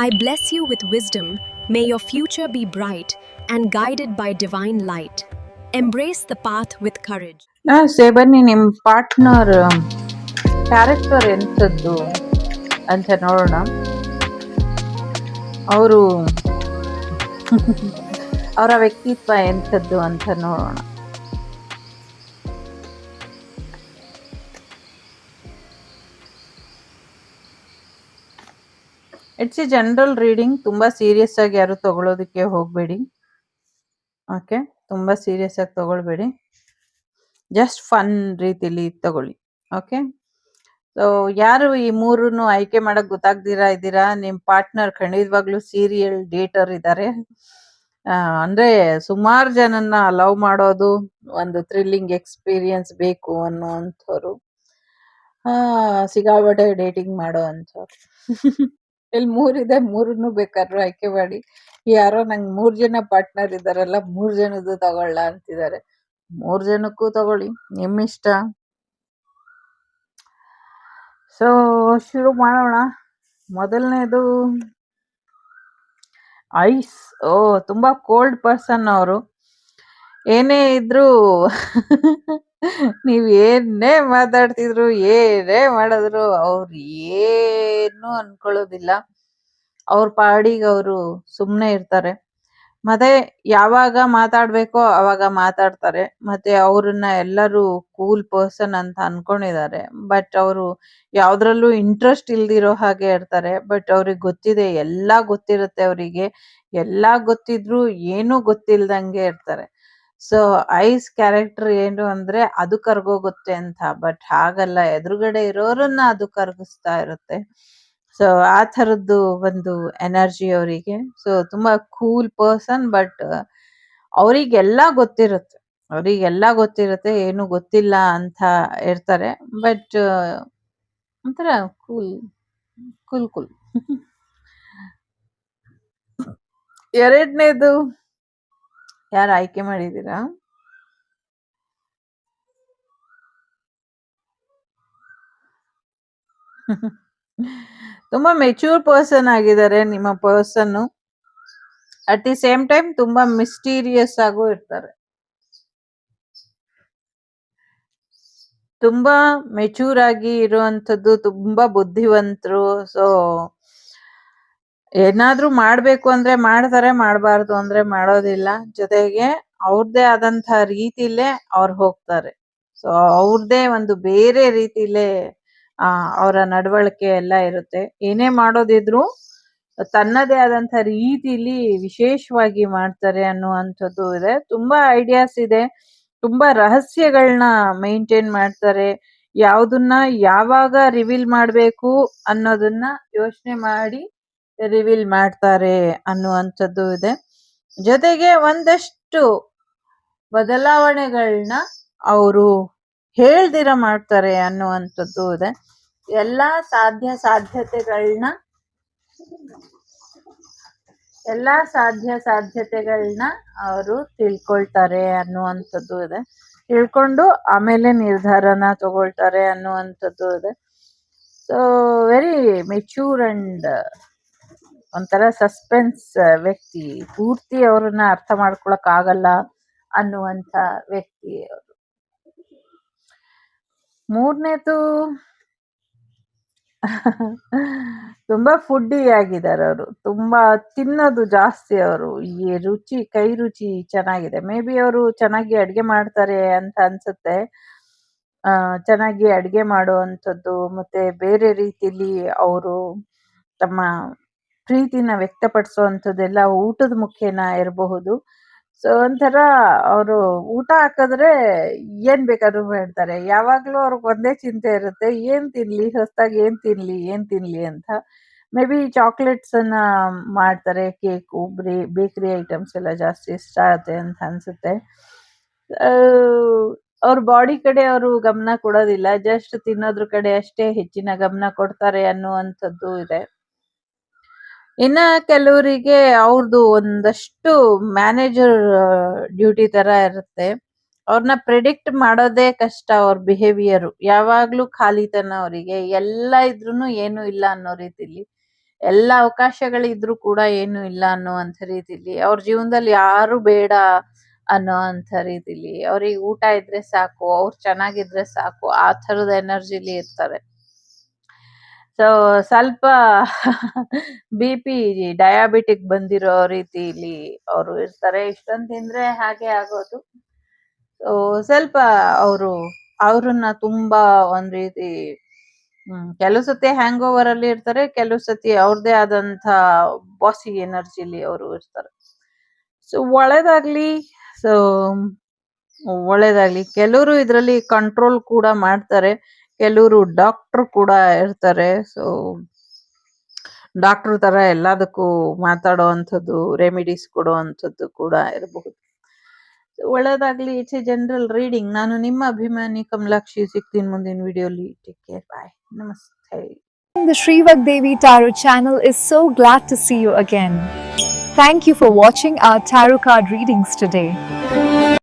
I bless you with wisdom. May your future be bright and guided by divine light. Embrace the path with courage. ಬನ್ನಿ ನಿಮ್ಮ partner character ಎಂಥದ್ದು ಅಂತ ನೋಡೋಣ. ಅವರು ಅವರ ವ್ಯಕ್ತಿತ್ವ ಎಂಥದ್ದು ಅಂತ ನೋಡೋಣ. It's a general reading. ತುಂಬಾ ಸೀರಿಯಸ್ ಆಗಿ ಯಾರು ತಗೊಳ್ಳೋದಕ್ಕೆ ಹೋಗ್ಬೇಡಿ. ಓಕೆ, ತುಂಬಾ ಸೀರಿಯಸ್ ಆಗಿ ತಗೊಳ್ಬೇಡಿ. ಜಸ್ಟ್ ಫನ್ ರೀತಿಲಿ ತಗೊಳ್ಳಿ. ಓಕೆ, ಸೊ ಯಾರು ಈ ಮೂರನ್ನು ಆಯ್ಕೆ ಮಾಡಕ್ ಗೊತ್ತಾಗ್ದಿರಾ ಇದ್ದೀರಾ, ನಿಮ್ ಪಾರ್ಟ್ನರ್ ಖಂಡಿತವಾಗ್ಲೂ ಸೀರಿಯಲ್ ಡೇಟರ್ ಇದ್ದಾರೆ. ಅಂದ್ರೆ ಸುಮಾರು ಜನನ್ನ ಲವ್ ಮಾಡೋದು, ಒಂದು ಥ್ರಿಲ್ಲಿಂಗ್ ಎಕ್ಸ್ಪೀರಿಯನ್ಸ್ ಬೇಕು ಅನ್ನೋಂಥವ್ರು, ಸಿಗಾಬಟ್ಟೆ ಡೇಟಿಂಗ್ ಮಾಡೋ ಅಂಥವ್ರು. ಇಲ್ಲಿ ಮೂರಿದೆ, ಮೂರನ್ನು ಬೇಕಾದ್ರೂ ಆಯ್ಕೆ ಮಾಡಿ. ಯಾರೋ ನಂಗೆ 3 ಜನ ಪಾರ್ಟ್ನರ್ ಇದಾರಲ್ಲ, 3 ಜನದ್ದು ತಗೊಳ್ಳ ಅಂತಿದ್ದಾರೆ. 3 ಜನಕ್ಕೂ ತಗೊಳ್ಳಿ, ನಿಮ್ಮಿಷ್ಟ. ಸೊ ಶುರು ಮಾಡೋಣ. ಮೊದಲನೇದು ಐಸ್. ತುಂಬಾ ಕೋಲ್ಡ್ ಪರ್ಸನ್ ಅವರು. ಏನೇ ಇದ್ರು ನೀವ್ ಏನೇ ಮಾತಾಡ್ತಿದ್ರು, ಏನೇ ಮಾಡಿದ್ರು ಅವ್ರು ಏನು ಅನ್ಕೊಳ್ಳೋದಿಲ್ಲ. ಅವ್ರ ಪಾಡಿಗೆ ಅವರು ಸುಮ್ನೆ ಇರ್ತಾರೆ. ಮತ್ತೆ ಯಾವಾಗ ಮಾತಾಡ್ಬೇಕೋ ಅವಾಗ ಮಾತಾಡ್ತಾರೆ. ಮತ್ತೆ ಅವ್ರನ್ನ ಎಲ್ಲರೂ ಕೂಲ್ ಪರ್ಸನ್ ಅಂತ ಅನ್ಕೊಂಡಿದ್ದಾರೆ. ಬಟ್ ಅವರು ಯಾವ್ದ್ರಲ್ಲೂ ಇಂಟ್ರೆಸ್ಟ್ ಇಲ್ದಿರೋ ಹಾಗೆ ಇರ್ತಾರೆ. ಬಟ್ ಅವ್ರಿಗೆ ಗೊತ್ತಿದೆ, ಎಲ್ಲಾ ಗೊತ್ತಿರುತ್ತೆ ಅವರಿಗೆ. ಎಲ್ಲಾ ಗೊತ್ತಿದ್ರು ಏನೂ ಗೊತ್ತಿಲ್ದಂಗೆ ಇರ್ತಾರೆ. ಸೊ ಐಸ್ ಕ್ಯಾರೆಕ್ಟರ್ ಏನು ಅಂದ್ರೆ ಅದು ಕರ್ಗೋಗುತ್ತೆ ಅಂತ. ಬಟ್ ಹಾಗಲ್ಲ, ಎದುರುಗಡೆ ಇರೋರನ್ನ ಅದು ಕರಗಿಸ್ತಾ ಇರುತ್ತೆ. ಸೊ ಆ ಥರದ್ದು ಒಂದು ಎನರ್ಜಿ ಅವರಿಗೆ. ಸೊ ತುಂಬಾ ಕೂಲ್ ಪರ್ಸನ್. ಬಟ್ ಅವರಿಗೆಲ್ಲ ಗೊತ್ತಿರುತ್ತೆ. ಏನು ಗೊತ್ತಿಲ್ಲ ಅಂತ ಇರ್ತಾರೆ. ಬಟ್ ಒಂಥರ ಕೂಲ್ ಕೂಲ್ ಕೂಲ್. ಎರಡನೇದು ಯಾರು ಆಯ್ಕೆ ಮಾಡಿದೀರಾ? ತುಂಬಾ ಮೆಚೂರ್ ಪರ್ಸನ್ ಆಗಿದ್ದಾರೆ ನಿಮ್ಮ person. At the same time ತುಂಬಾ ಮಿಸ್ಟೀರಿಯಸ್ ಆಗೂ ಇರ್ತಾರೆ. ತುಂಬಾ ಮೆಚೂರ್ ಆಗಿ ಇರುವಂತದ್ದು, ತುಂಬಾ ಬುದ್ಧಿವಂತರು. ಸೊ ಏನಾದ್ರೂ ಮಾಡ್ಬೇಕು ಅಂದ್ರೆ ಮಾಡ್ತಾರೆ, ಮಾಡಬಾರ್ದು ಅಂದ್ರೆ ಮಾಡೋದಿಲ್ಲ. ಜೊತೆಗೆ ಅವ್ರದ್ದೇ ಆದಂತ ರೀತಿಲೇ ಅವ್ರು ಹೋಗ್ತಾರೆ. ಸೊ ಅವ್ರದ್ದೇ ಒಂದು ಬೇರೆ ರೀತಿಲೇ ಅವರ ನಡವಳಿಕೆ ಎಲ್ಲ ಇರುತ್ತೆ. ಏನೇ ಮಾಡೋದಿದ್ರು ತನ್ನದೇ ಆದಂತ ರೀತಿಲಿ ವಿಶೇಷವಾಗಿ ಮಾಡ್ತಾರೆ ಅನ್ನುವಂಥದ್ದು ಇದೆ. ತುಂಬಾ ಐಡಿಯಾಸ್ ಇದೆ. ತುಂಬಾ ರಹಸ್ಯಗಳನ್ನ ಮೇಂಟೈನ್ ಮಾಡ್ತಾರೆ. ಯಾವ್ದನ್ನ ಯಾವಾಗ ರಿವೀಲ್ ಮಾಡ್ಬೇಕು ಅನ್ನೋದನ್ನ ಯೋಚನೆ ಮಾಡಿ ರಿವೀಲ್ ಮಾಡ್ತಾರೆ ಅನ್ನುವಂಥದ್ದು ಇದೆ. ಜೊತೆಗೆ ಒಂದಷ್ಟು ಬದಲಾವಣೆಗಳನ್ನ ಅವರು ಹೇಳ್ದಿರ ಮಾಡ್ತಾರೆ ಅನ್ನುವಂಥದ್ದು ಇದೆ. ಎಲ್ಲಾ ಸಾಧ್ಯತೆಗಳನ್ನ ಅವರು ತಿಳ್ಕೊಳ್ತಾರೆ ಅನ್ನುವಂಥದ್ದು ಇದೆ. ತಿಳ್ಕೊಂಡು ಆಮೇಲೆ ನಿರ್ಧಾರನ ತಗೊಳ್ತಾರೆ ಅನ್ನುವಂಥದ್ದು ಇದೆ. ಸೊ ವೆರಿ ಮೆಚೂರ್ ಅಂಡ್ ಒಂಥರ ಸಸ್ಪೆನ್ಸ್ ವ್ಯಕ್ತಿ. ಪೂರ್ತಿ ಅವ್ರನ್ನ ಅರ್ಥ ಮಾಡ್ಕೊಳಕ್ ಆಗಲ್ಲ ಅನ್ನುವಂಥ ವ್ಯಕ್ತಿ ಅವರು. ಮೂರನೇದು ತುಂಬಾ ಫುಡ್ಡಿ ಆಗಿದ್ದಾರೆ ಅವರು. ತುಂಬಾ ತಿನ್ನೋದು ಜಾಸ್ತಿ ಅವರು. ಈ ಕೈ ರುಚಿ ಚೆನ್ನಾಗಿದೆ. ಮೇ ಬಿ ಅವರು ಚೆನ್ನಾಗಿ ಅಡ್ಗೆ ಮಾಡ್ತಾರೆ ಅಂತ ಅನ್ಸುತ್ತೆ. ಚೆನ್ನಾಗಿ ಅಡ್ಗೆ ಮಾಡುವಂಥದ್ದು, ಮತ್ತೆ ಬೇರೆ ರೀತಿಲಿ ಅವರು ತಮ್ಮ ಪ್ರೀತಿನ ವ್ಯಕ್ತಪಡಿಸುವಂಥದ್ದೆಲ್ಲ ಊಟದ ಮುಖೇನ ಇರಬಹುದು. ಸೊ ಒಂಥರ ಅವರು ಊಟ ಹಾಕಿದ್ರೆ ಏನ್ ಬೇಕಾದ್ರೂ ಹೇಳ್ತಾರೆ. ಯಾವಾಗ್ಲೂ ಅವ್ರಿಗೆ ಒಂದೇ ಚಿಂತೆ ಇರುತ್ತೆ, ಏನ್ ತಿನ್ಲಿ, ಹೊಸದಾಗಿ ಏನ್ ತಿನ್ಲಿ ಅಂತ. ಮೇ ಬಿ ಚಾಕ್ಲೇಟ್ಸ್ ಅನ್ನ ಮಾಡ್ತಾರೆ, ಕೇಕು, ಬೇಕರಿ ಐಟಮ್ಸ್ ಎಲ್ಲ ಜಾಸ್ತಿ ಇಷ್ಟ ಆಗುತ್ತೆ ಅಂತ ಅನ್ಸುತ್ತೆ. ಅವ್ರ ಬಾಡಿ ಕಡೆ ಅವರು ಗಮನ ಕೊಡೋದಿಲ್ಲ, ಜಸ್ಟ್ ತಿನ್ನೋದ್ರ ಕಡೆ ಅಷ್ಟೇ ಹೆಚ್ಚಿನ ಗಮನ ಕೊಡ್ತಾರೆ ಅನ್ನುವಂಥದ್ದು ಇದೆ. ಇನ್ನ ಕೆಲವರಿಗೆ ಅವ್ರದ್ದು ಒಂದಷ್ಟು ಮ್ಯಾನೇಜರ್ ಡ್ಯೂಟಿ ತರ ಇರುತ್ತೆ. ಅವ್ರನ್ನ ಪ್ರಿಡಿಕ್ಟ್ ಮಾಡೋದೇ ಕಷ್ಟ. ಅವ್ರ ಬಿಹೇವಿಯರ್ ಯಾವಾಗ್ಲೂ ಖಾಲಿತನ ಅವರಿಗೆ. ಎಲ್ಲ ಇದ್ರೂನು ಏನು ಇಲ್ಲ ಅನ್ನೋ ರೀತಿಲಿ ಎಲ್ಲ ಅವಕಾಶಗಳಿದ್ರೂ ಕೂಡ ಏನು ಇಲ್ಲ ಅನ್ನುವಂಥ ರೀತಿಲಿ, ಅವ್ರ ಜೀವನದಲ್ಲಿ ಯಾರು ಬೇಡ ಅನ್ನೋ ಅಂಥ ರೀತಿಲಿ, ಅವ್ರಿಗೆ ಊಟ ಇದ್ರೆ ಸಾಕು, ಅವ್ರು ಚೆನ್ನಾಗಿದ್ರೆ ಸಾಕು, ಆ ಥರದ ಎನರ್ಜಿಲಿ ಇರ್ತಾರೆ. ಸೊ ಸ್ವಲ್ಪ ಬಿ-ಪಿ, ಡಯಾಬಿಟಿಕ್ ಬಂದಿರೋ ರೀತಿಲಿ ಅವರು ಇರ್ತಾರೆ. ಇಷ್ಟೊಂದು ತಿಂದ್ರೆ ಹಾಗೆ ಆಗೋದು. ಸೊ ಸ್ವಲ್ಪ ಅವ್ರನ್ನ ತುಂಬಾ ಒಂದ್ ರೀತಿ ಕೆಲವು ಸತಿ ಹ್ಯಾಂಗ್ ಓವರ್ ಅಲ್ಲಿ ಇರ್ತಾರೆ, ಕೆಲವು ಸತಿ ಅವ್ರದೇ ಆದಂತ ಬಾಸಿ ಎನರ್ಜಿಲಿ ಅವರು ಇರ್ತಾರೆ. ಸೊ ಒಳ್ಳೇದಾಗ್ಲಿ. ಸೊ ಒಳ್ಳೇದಾಗ್ಲಿ. ಕೆಲವರು ಇದ್ರಲ್ಲಿ ಕಂಟ್ರೋಲ್ ಕೂಡ ಮಾಡ್ತಾರೆ, ಕೆಲವರು ಡಾಕ್ಟರ್ ಕೂಡ ಇರ್ತಾರೆ. ಸೊ ಡಾಕ್ಟರ್ ತರ ಎಲ್ಲದಕ್ಕೂ ಮಾತಾಡೋ ಅಂಥದ್ದು, ರೆಮಿಡೀಸ್ ಕೊಡೋ ಅಂಥದ್ದು ಕೂಡ ಇರಬಹುದು. ಒಳ್ಳೇದಾಗ್ಲಿ. It's a general reading. ನಾನು ನಿಮ್ಮ ಅಭಿಮಾನಿ ಕಮಲಾಕ್ಷಿ. ಸಿಗ್ತೀನಿ ಮುಂದಿನ ವಿಡಿಯೋಲಿ. Take care. ಬಾಯ್. ನಮಸ್ತೆ. The Shrivak Devi Tarot channel is so glad to see you again. Thank you for watching our tarot card readings today.